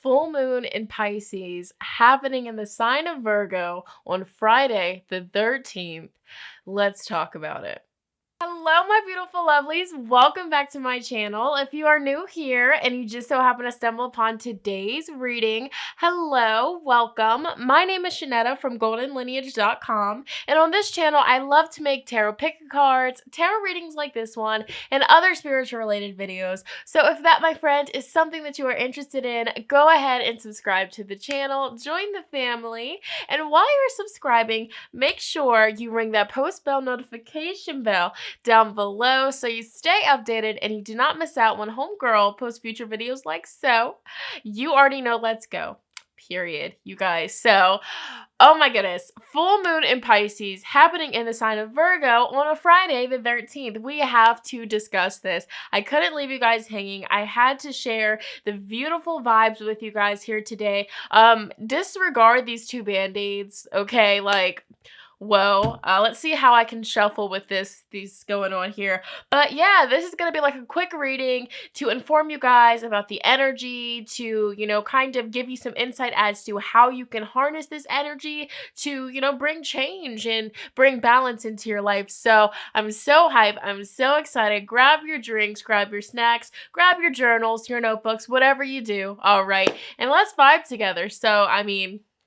full moon in Pisces happening in the sign of Virgo on Friday, the 13th. Let's talk about it. Hello, my beautiful lovelies. Welcome back to my channel. If you are new here and you just so happen to stumble upon today's reading, hello, welcome. My name is Shonnetta from goldenlineage.com, and on this channel, I love to make tarot pick cards, tarot readings like this one, and other spiritual related videos. So if that, my friend, is something that you are interested in, go ahead and subscribe to the channel, join the family, and while you're subscribing, make sure you ring that post bell notification bell down below so you stay updated and you do not miss out when homegirl posts future videos like so. You already know, let's go. Period, you guys. So, oh my goodness, full moon in Pisces happening in the sign of Virgo on a Friday the 13th. We have to discuss this. I couldn't leave you guys hanging. I had to share the beautiful vibes with you guys here today. Disregard these two band-aids, okay? Like, whoa, let's see how I can shuffle with these going on here. But yeah, this is going to be like a quick reading to inform you guys about the energy, to, kind of give you some insight as to how you can harness this energy to, bring change and bring balance into your life. So I'm so hyped. I'm so excited. Grab your drinks, grab your snacks, grab your journals, your notebooks, whatever you do. All right. And let's vibe together. So,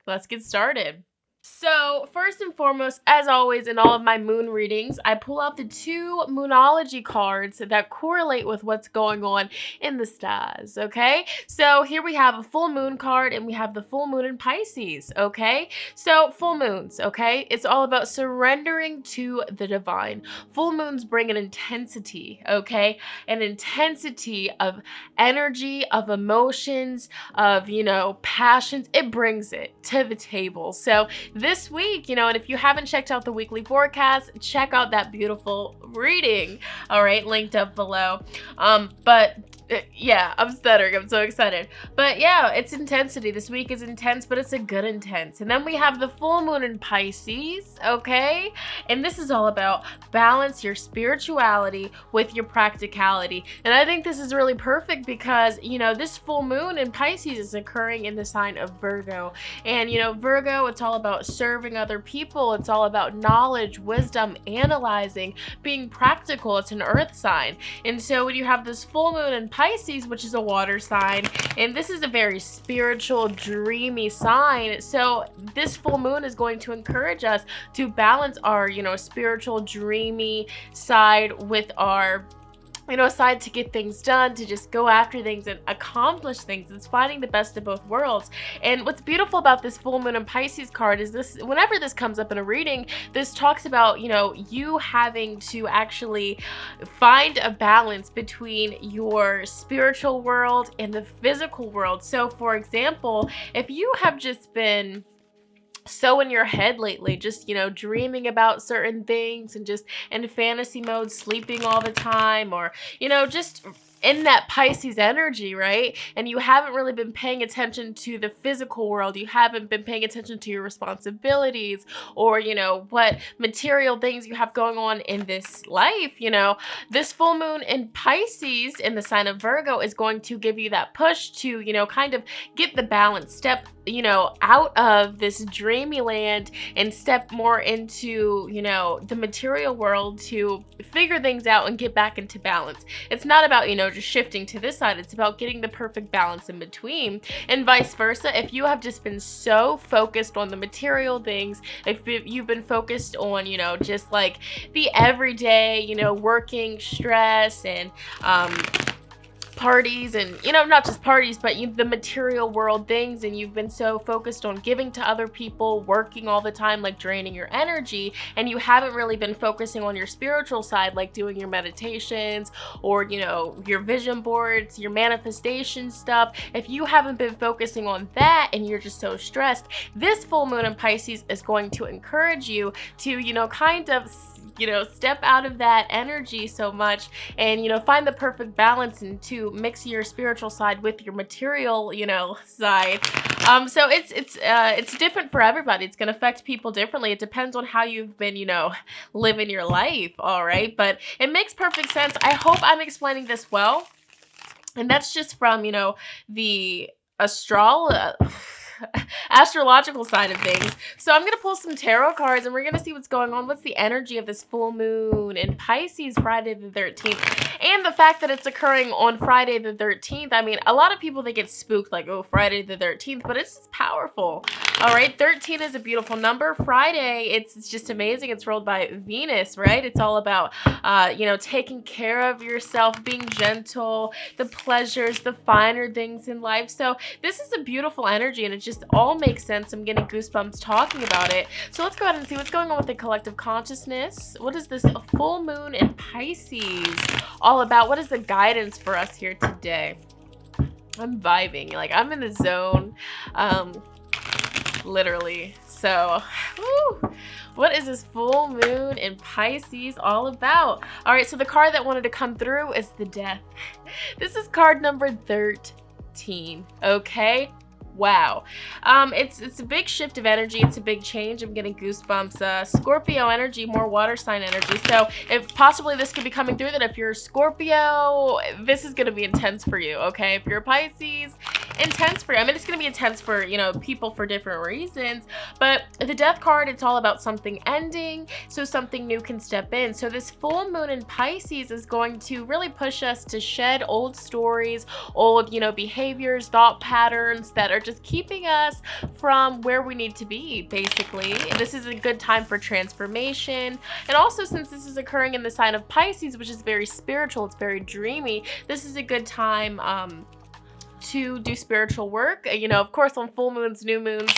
let's get started. So, first and foremost, as always in all of my moon readings, I pull out the two moonology cards that correlate with what's going on in the stars, okay? So, here we have a full moon card and we have the full moon in Pisces, okay? So, full moons, okay? It's all about surrendering to the divine. Full moons bring an intensity, okay? An intensity of energy, of emotions, of, passions. It brings it to the table. So, this week, and if you haven't checked out the weekly forecast, check out that beautiful reading, all right, linked up below. Yeah, I'm stuttering. I'm so excited. But yeah, it's intensity. This week is intense, but it's a good intense. And then we have the full moon in Pisces, okay? And this is all about balance your spirituality with your practicality. And I think this is really perfect because, this full moon in Pisces is occurring in the sign of Virgo. And, Virgo, it's all about serving other people. It's all about knowledge, wisdom, analyzing, being practical. It's an earth sign. And so when you have this full moon in Pisces, which is a water sign, and this is a very spiritual, dreamy sign. So this full moon is going to encourage us to balance our, spiritual, dreamy side with our side to get things done, to just go after things and accomplish things. It's finding the best of both worlds. And what's beautiful about this full moon and Pisces card is this, whenever this comes up in a reading, this talks about, you having to actually find a balance between your spiritual world and the physical world. So for example, if you have just been so in your head lately, just, dreaming about certain things and just in fantasy mode, sleeping all the time, or, just in that Pisces energy, right? And you haven't really been paying attention to the physical world. You haven't been paying attention to your responsibilities or, what material things you have going on in this life. This full moon in Pisces in the sign of Virgo is going to give you that push to, kind of get the balance, step, out of this dreamy land and step more into, the material world to figure things out and get back into balance. It's not about, just shifting to this side. It's about getting the perfect balance in between, and vice versa. If you have just been so focused on the material things, if you've been focused on, just like the everyday, working stress and, parties and, not just parties, but the material world things, and you've been so focused on giving to other people, working all the time, like draining your energy, and you haven't really been focusing on your spiritual side, like doing your meditations or, your vision boards, your manifestation stuff. If you haven't been focusing on that and you're just so stressed, this full moon in Pisces is going to encourage you to, kind of step out of that energy so much and, find the perfect balance and to mix your spiritual side with your material, side. So it's different for everybody. It's going to affect people differently. It depends on how you've been, living your life. All right. But it makes perfect sense. I hope I'm explaining this well. And that's just from, the astrological side of things. So I'm going to pull some tarot cards and we're going to see what's going on. What's the energy of this full moon in Pisces Friday the 13th? And the fact that it's occurring on Friday the 13th. I mean, a lot of people, they get spooked like, oh, Friday the 13th, but it's just powerful. All right, 13 is a beautiful number. Friday, it's just amazing. It's ruled by Venus, right? It's all about, you know, taking care of yourself, being gentle, the pleasures, the finer things in life. So this is a beautiful energy and it just all makes sense. I'm getting goosebumps talking about it. So let's go ahead and see what's going on with the collective consciousness. What is this full moon in Pisces all about? What is the guidance for us here today? I'm vibing, like I'm in the zone, literally. So, woo, what is this full moon in Pisces all about? All right, so the card that wanted to come through is the Death. This is card number 13, okay? Wow. It's a big shift of energy. It's a big change. I'm getting goosebumps. Scorpio energy, more water sign energy. So if possibly this could be coming through, that if you're a Scorpio, this is going to be intense for you, okay? If you're a Pisces, intense for you. I mean, it's going to be intense for, you know, people for different reasons, but the Death card, it's all about something ending so something new can step in. So this full moon in Pisces is going to really push us to shed old stories, old, you know, behaviors, thought patterns that are just keeping us from where we need to be, basically. This is a good time for transformation. And also, since this is occurring in the sign of Pisces, which is very spiritual, it's very dreamy, this is a good time to do spiritual work. You know, of course, on full moons, new moons,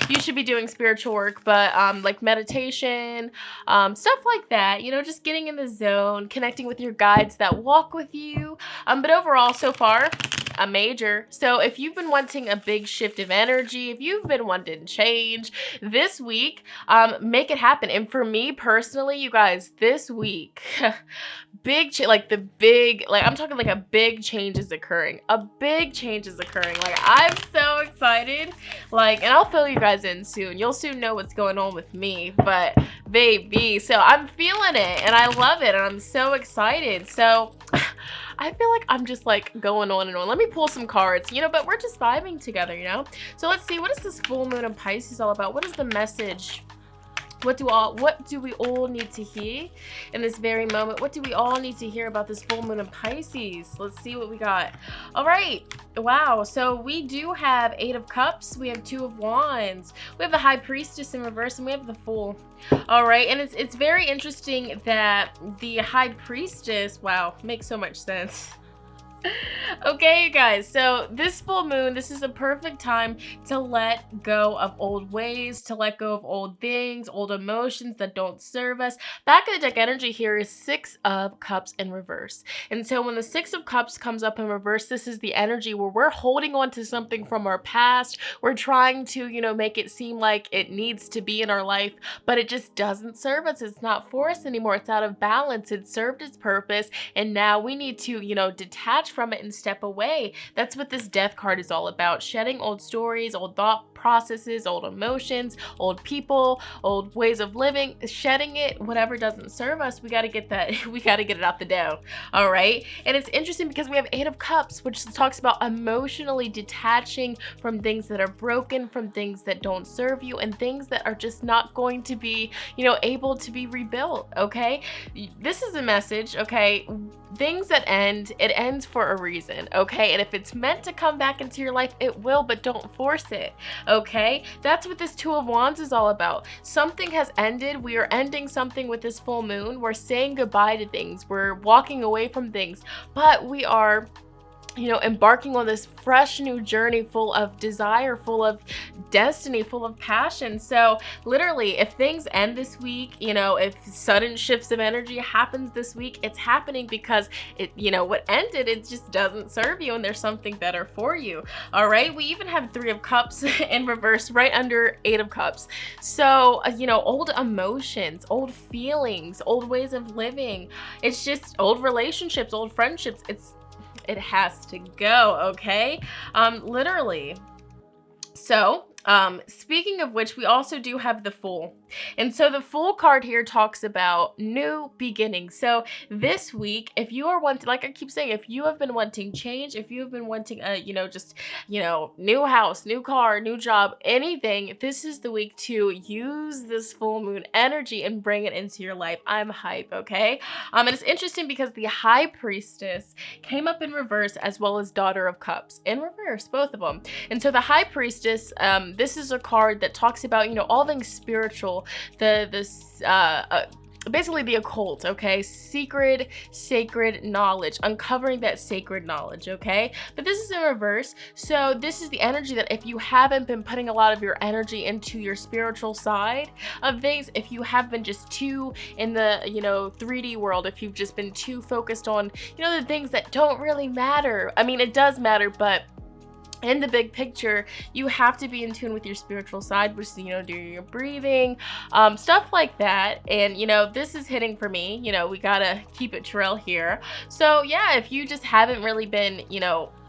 you should be doing spiritual work, but like meditation, stuff like that, you know, just getting in the zone, connecting with your guides that walk with you. But overall, so far, a major. So if you've been wanting a big shift of energy, if you've been wanting change this week, make it happen. And for me personally, you guys, this week, I'm talking like a big change is occurring. A big change is occurring. Like, I'm so excited. Like, and I'll fill you guys in soon. You'll soon know what's going on with me, but baby, so I'm feeling it and I love it and I'm so excited. So I feel like I'm just like going on and on. Let me pull some cards, you know, but we're just vibing together, you know? So let's see, what is this full moon in Pisces all about? What is the message? What do we all need to hear in this very moment? What do we all need to hear about this full moon in Pisces? Let's see what we got. All right. Wow. So we do have 8 of Cups. We have 2 of Wands. We have the High Priestess in reverse, and we have the Fool. All right. And it's very interesting that the High Priestess, wow, makes so much sense. Okay, you guys, so this full moon, this is a perfect time to let go of old ways, to let go of old things, old emotions that don't serve us. Back of the deck energy here is 6 of Cups in reverse. And so when the 6 of Cups comes up in reverse, this is the energy where we're holding on to something from our past. We're trying to, you know, make it seem like it needs to be in our life, but it just doesn't serve us. It's not for us anymore. It's out of balance. It served its purpose. And now we need to, you know, detach from it and step away. That's what this Death card is all about. Shedding old stories, old thought processes, old emotions, old people, old ways of living, shedding it, whatever doesn't serve us. We got to get that, we got to get it out the door. All right. And it's interesting because we have 8 of Cups, which talks about emotionally detaching from things that are broken, from things that don't serve you, and things that are just not going to be, you know, able to be rebuilt. Okay. This is a message. Okay. Things that end, it ends for a reason, okay? And if it's meant to come back into your life, it will, but don't force it, okay? That's what this 2 of Wands is all about. Something has ended. We are ending something with this full moon. We're saying goodbye to things. We're walking away from things, but we are, you know, embarking on this fresh new journey full of desire, full of destiny, full of passion. So literally, if things end this week, you know, if sudden shifts of energy happens this week, it's happening because it, you know, what ended, it just doesn't serve you and there's something better for you. All right. We even have 3 of Cups in reverse right under 8 of Cups. So, you know, old emotions, old feelings, old ways of living. It's just old relationships, old friendships. It has to go, okay? Literally. So, speaking of which, we also do have the Fool. And so the Fool card here talks about new beginnings. So this week, if you are wanting, like I keep saying, if you have been wanting change, if you have been wanting a, new house, new car, new job, anything, this is the week to use this full moon energy and bring it into your life. I'm hype, okay? And it's interesting because the High Priestess came up in reverse, as well as Daughter of Cups in reverse, both of them. And so the High Priestess, this is a card that talks about, all things spiritual, basically the occult, okay? Sacred knowledge, uncovering that sacred knowledge, okay? But this is in reverse. So this is the energy that if you haven't been putting a lot of your energy into your spiritual side of things, if you have been just too in the, 3D world, if you've just been too focused on, the things that don't really matter. I mean, it does matter, but in the big picture, you have to be in tune with your spiritual side, which is, doing your breathing, stuff like that. And, this is hitting for me. We gotta keep it trail here. So yeah, if you just haven't really been,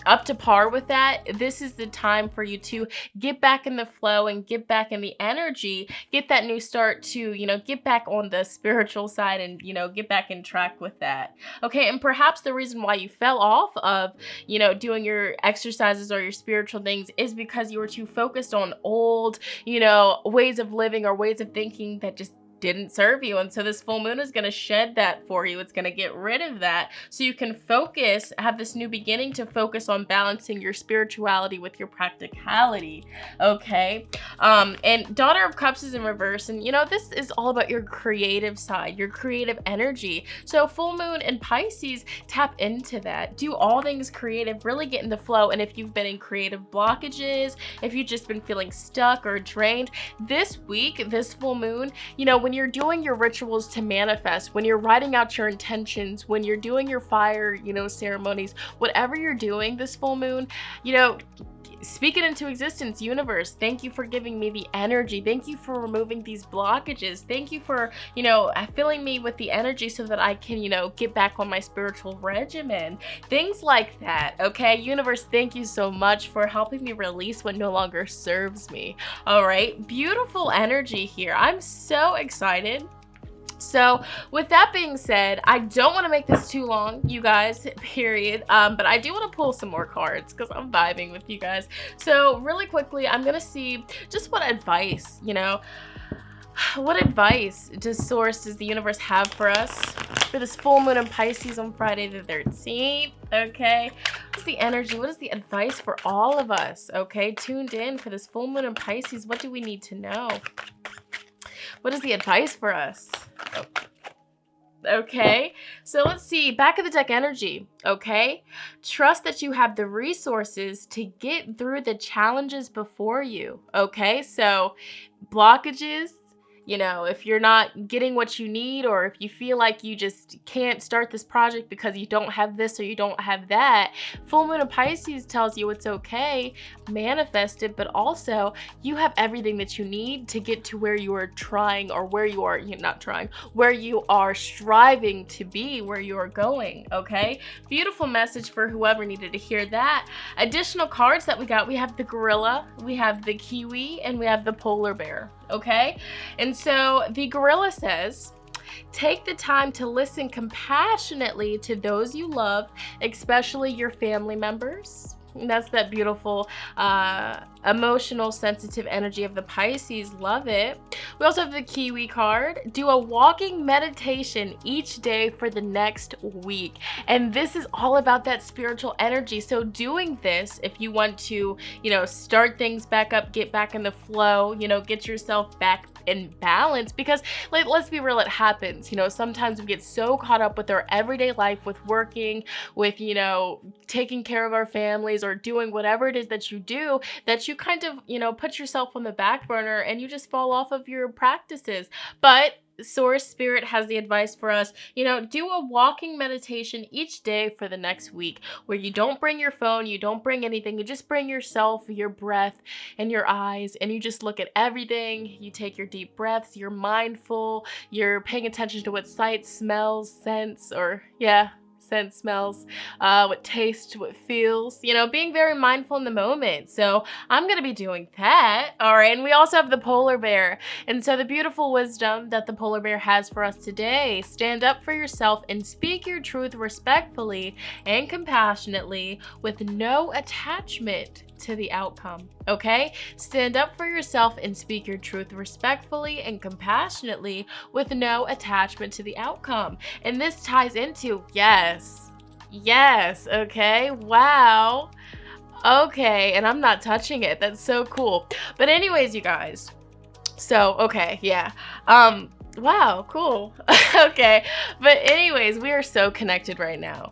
up to par with that, this is the time for you to get back in the flow and get back in the energy, get that new start to, get back on the spiritual side and, get back in track with that. Okay, and perhaps the reason why you fell off of, doing your exercises or your spiritual things is because you were too focused on old, ways of living or ways of thinking that just didn't serve you. And so this full moon is going to shed that for you. It's going to get rid of that so you can focus, have this new beginning to focus on balancing your spirituality with your practicality. Okay. And Daughter of Cups is in reverse. And this is all about your creative side, your creative energy. So full moon and Pisces, tap into that. Do all things creative, really get in the flow. And if you've been in creative blockages, if you've just been feeling stuck or drained, this week, this full moon, when you're doing your rituals to manifest, when you're writing out your intentions, when you're doing your fire, ceremonies, whatever you're doing this full moon, speak it into existence. Universe, thank you for giving me the energy. Thank you for removing these blockages. Thank you for, filling me with the energy so that I can, get back on my spiritual regimen. Things like that, okay? Universe, thank you so much for helping me release what no longer serves me. All right, beautiful energy here. I'm so excited. So with that being said, I don't want to make this too long, you guys, period. But I do want to pull some more cards because I'm vibing with you guys. So really quickly, I'm going to see just what advice, what advice does the universe have for us for this full moon in Pisces on Friday the 13th? Okay. What's the energy? What is the advice for all of us? Okay. Tuned in for this full moon in Pisces. What do we need to know? What is the advice for us? Oh. Okay, so let's see. Back of the deck energy. Okay, trust that you have the resources to get through the challenges before you. Okay, so blockages, if you're not getting what you need, or if you feel like you just can't start this project because you don't have this or you don't have that, full moon of Pisces tells you it's okay, manifest it, but also you have everything that you need to get to where you are trying, or where you are, not trying, where you are striving to be, where you are going. Okay, beautiful message for whoever needed to hear that. Additional cards that we got, we have the gorilla, we have the kiwi, and we have the polar bear. Okay, and so the gorilla says, take the time to listen compassionately to those you love, especially your family members. And that's that beautiful emotional, sensitive energy of the Pisces. Love it. We also have the Kiwi card. Do a walking meditation each day for the next week. And this is all about that spiritual energy. So doing this, if you want to, start things back up, get back in the flow, get yourself back in balance, because let's be real, it happens. Sometimes we get so caught up with our everyday life, with working, with, taking care of our families, or doing whatever it is that you do, that you kind of, put yourself on the back burner and you just fall off of your practices. But Source Spirit has the advice for us, do a walking meditation each day for the next week, where you don't bring your phone, you don't bring anything, you just bring yourself, your breath, and your eyes, and you just look at everything. You take your deep breaths, you're mindful, you're paying attention to what sights, smells, scents, or Scent, smells, what tastes, what feels, you know, being very mindful in the moment. So I'm going to be doing that. All right. And we also have the polar bear. And so the beautiful wisdom that the polar bear has for us today: stand up for yourself and speak your truth respectfully and compassionately with no attachment to the outcome. Okay? Stand up for yourself and speak your truth respectfully and compassionately with no attachment to the outcome. And this ties into yes, okay, wow, okay, and I'm not touching it. That's so cool. But anyways, you guys, so okay, yeah, wow, cool. Okay, but anyways, we are so connected right now.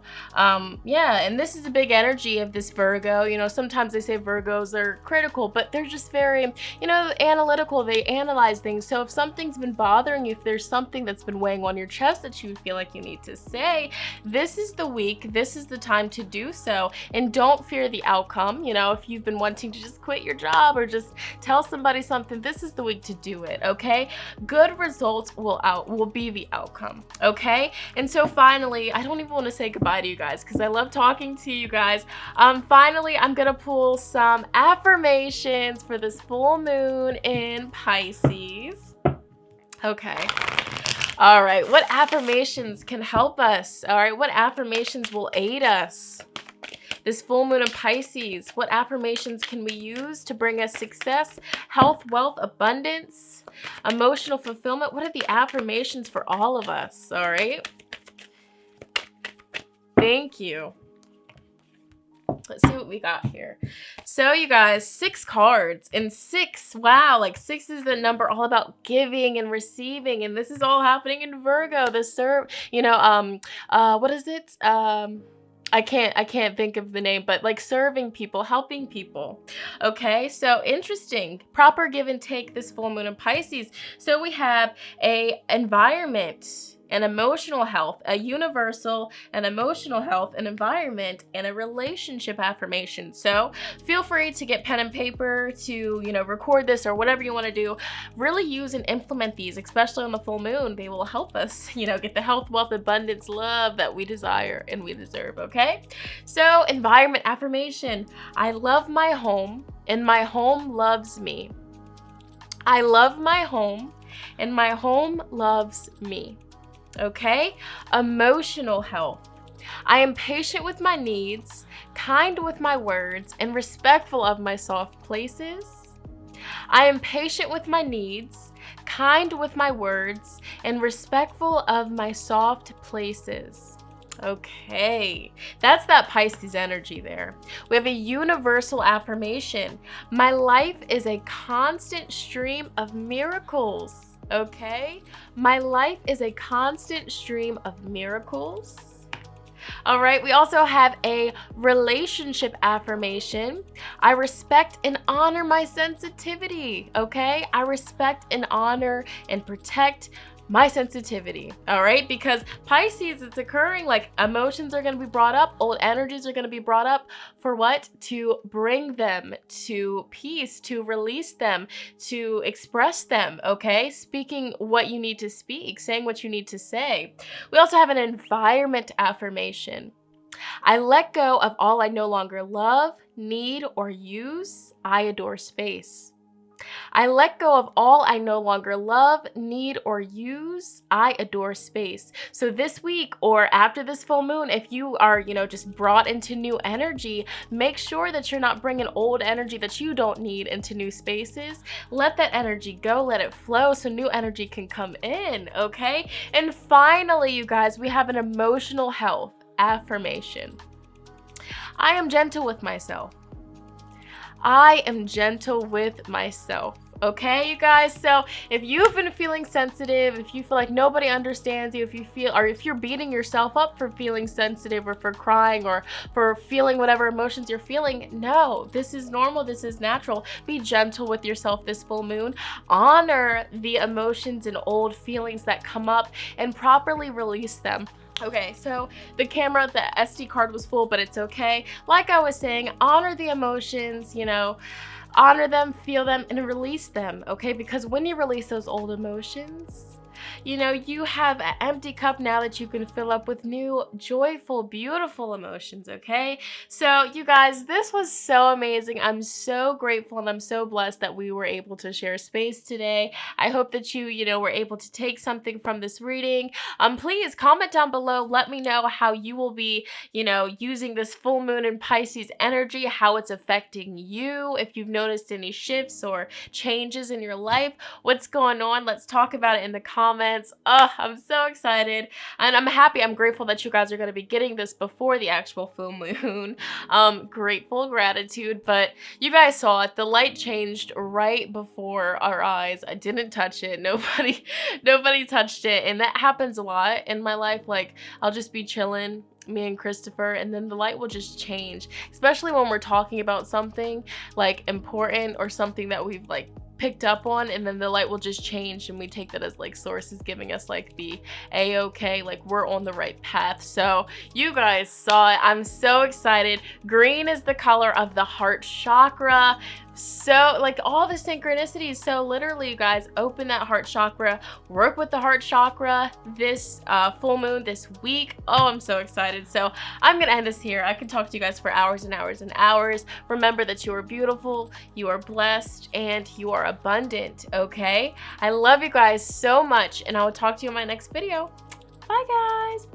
Yeah, and this is a big energy of this Virgo. You know, sometimes they say Virgos are critical, but they're just very, you know, analytical. They analyze things. So if something's been bothering you, if there's something that's been weighing on your chest that you feel like you need to say, this is the week, this is the time to do so. And don't fear the outcome. You know, if you've been wanting to just quit your job or just tell somebody something, this is the week to do it. Okay, good results will be the outcome. Okay, and so finally, I don't even want to say goodbye to you guys because I love talking to you guys. Finally, I'm gonna pull some affirmations for this full moon in Pisces. Okay. All right, what affirmations can help us? All right, what affirmations will aid us? This full moon in Pisces, what affirmations can we use to bring us success, health, wealth, abundance, emotional fulfillment? What are the affirmations for all of us? All right. Thank you. Let's see what we got here. So you guys, 6 cards and 6. Wow, like 6 is the number all about giving and receiving, and this is all happening in Virgo. The serve, you know, what is it? I can't think of the name, but like serving people, helping people. Okay, so interesting. Proper give and take this full moon in Pisces. So we have a environment, an emotional health, a universal and emotional health, an environment, and a relationship affirmation. So feel free to get pen and paper to, you know, record this or whatever you want to do. Really use and implement these, especially on the full moon. They will help us, you know, get the health, wealth, abundance, love that we desire and we deserve. Okay, so environment affirmation: I love my home and my home loves me. I love my home and my home loves me. Okay, emotional health: I am patient with my needs, kind with my words, and respectful of my soft places. I am patient with my needs, kind with my words, and respectful of my soft places. Okay, that's that Pisces energy there. We have a universal affirmation: my life is a constant stream of miracles. Okay, my life is a constant stream of miracles. All right, we also have a relationship affirmation: I respect and honor my sensitivity. Okay, I respect and honor and protect my sensitivity. All right, because Pisces, it's occurring like emotions are going to be brought up, old energies are going to be brought up for what? To bring them to peace, to release them, to express them. Okay, speaking what you need to speak, saying what you need to say. We also have an environment affirmation: I let go of all I no longer love, need, or use. I adore space. I let go of all I no longer love, need, or use. I adore space. So this week or after this full moon, if you are, you know, just brought into new energy, make sure that you're not bringing old energy that you don't need into new spaces. Let that energy go, let it flow so new energy can come in, okay? And finally, you guys, we have an emotional health affirmation: I am gentle with myself. I am gentle with myself. Okay, you guys? So if you've been feeling sensitive, if you feel like nobody understands you, if you feel, or if you're beating yourself up for feeling sensitive or for crying or for feeling whatever emotions you're feeling, no, this is normal. This is natural. Be gentle with yourself this full moon. Honor the emotions and old feelings that come up and properly release them. Okay, so the camera, the SD card was full, but it's okay. Like I was saying, honor the emotions, you know, honor them, feel them, and release them, okay? Because when you release those old emotions, You know, you have an empty cup now that you can fill up with new, joyful, beautiful emotions, okay? So, you guys, this was so amazing. I'm so grateful and I'm so blessed that we were able to share space today. I hope that you know, were able to take something from this reading. Please comment down below. Let me know how you will be, you know, using this full moon in Pisces energy, how it's affecting you, if you've noticed any shifts or changes in your life. What's going on? Let's talk about it in the comments. Oh, I'm so excited. And I'm happy, I'm grateful that you guys are going to be getting this before the actual full moon. Grateful, gratitude. But you guys saw it. The light changed right before our eyes. I didn't touch it. Nobody touched it. And that happens a lot in my life. Like, I'll just be chilling, me and Christopher, and then the light will just change, especially when we're talking about something like important or something that we've like picked up on, and then the light will just change and we take that as like sources giving us like the a-okay, like we're on the right path. So you guys saw it. I'm so excited. Green is the color of the heart chakra. So like all the synchronicities. So literally, you guys, open that heart chakra, work with the heart chakra this full moon this week. Oh, I'm so excited. So I'm gonna end this here. I can talk to you guys for hours and hours and hours. Remember that you are beautiful, you are blessed, and you are abundant, okay? I love you guys so much, and I will talk to you in my next video. Bye guys.